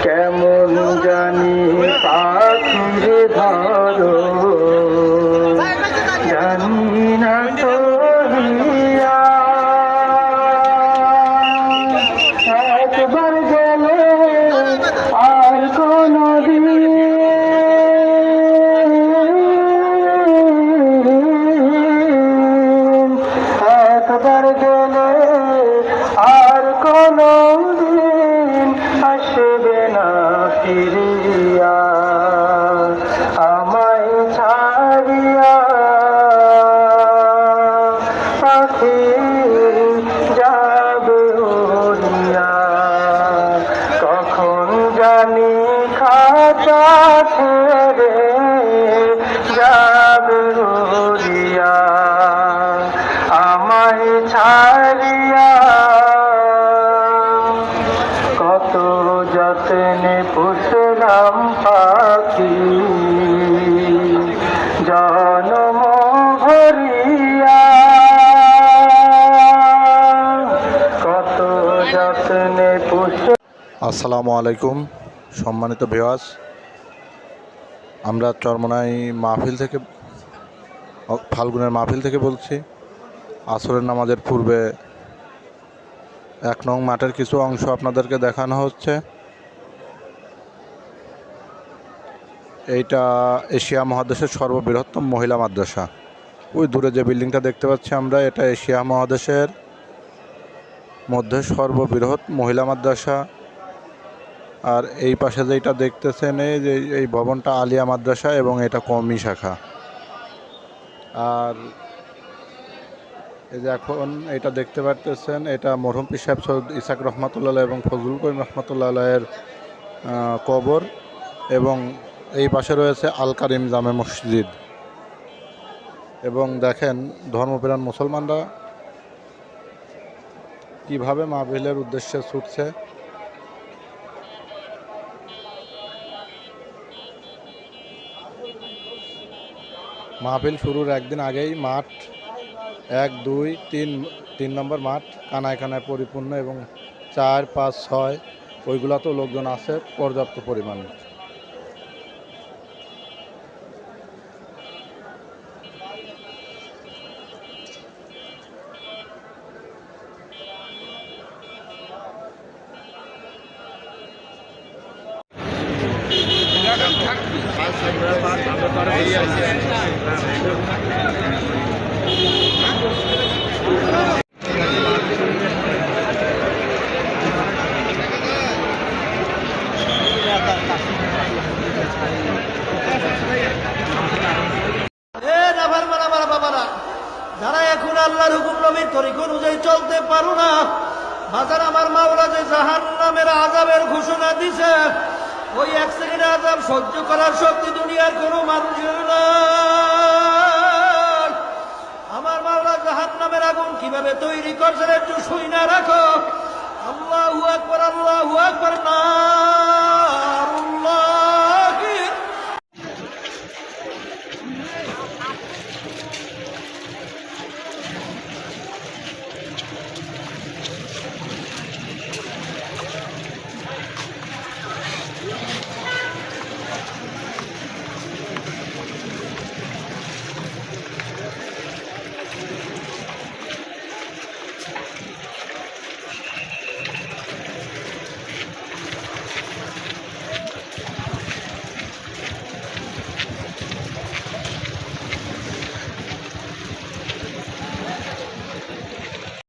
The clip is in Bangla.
কেমন জানি পাখিরে ধরো জানি না করিয়া একবার গেলে আর কোনো দিন একবার গেলে আর কোনো দিন আসবে না ফিরিয়া আমায় ছাড়িয়া পাখি যাবে উড়িয়া কখন জানি খাঁচা ছেড়ে যাবে উড়িয়া আমায় ছাড়িয়া কত যত্নে পুষলাম পাখি জনম ভরিয়া কত যত্নে আসসালামু আলাইকুম সম্মানিত ভিউয়ার্স, আমরা চরমোনাই মাহফিল থেকে ফাল্গুনের মাহফিল থেকে বলছি। আসরের নামাজের পূর্বে 1 নং মাঠের কিছু অংশ আপনাদেরকে দেখানো হচ্ছে। এইটা এশিয়া মহাদেশের সর্ববৃহত্তম মহিলা মাদ্রাসা। ওই দূরে যে বিল্ডিংটা দেখতে পাচ্ছি আমরা, এটা এশিয়া মহাদেশের মধ্যে সর্ববৃহৎ মহিলা মাদ্রাসা। আর এই পাশে যেটা দেখতেছেন এই ভবনটা আলিয়া মাদ্রাসা এবং এটা কওমি শাখা। আর এই যে এখন এটা দেখতে পারতেছেন, এটা মরহুম পীর সাহেব সৈয়দ ইসাক রহমাতুল্লাহ এবং ফজলুল করিম রহমাতুল্লাহের কবর, এবং এই পাশে রয়েছে আল কারিম জামে মসজিদ। এবং দেখেন ধর্মপ্রাণ মুসলমানরা কিভাবে মাহফিলের উদ্দেশ্যে ছুটছে। মাহফিল শুরুর একদিন আগেই মাঠ 1, 2, 3 নম্বর মাঠ কানায় কানায় পরিপূর্ণ, এবং 4, 5, 6 ওইগুলোতেও লোকজন আছে পর্যাপ্ত পরিমাণে। যারা এখন আল্লাহর হুকুম নবীর তরিক অনুযায়ী চলতে পারো না, বাজার আমার মাওলা যে জাহান্নামের আযাবের ঘোষণা দিছে, ওই 1 সেকেন্ড আযাব সহ্য করার শক্তি দুনিয়ার কোনো মানুষের নাই। আমার মাওলা জাহান্নামের আগুন কিভাবে তৈরি করছেন একটু শুই না রাখো। আল্লাহু আকবার, আল্লাহু আকবার। না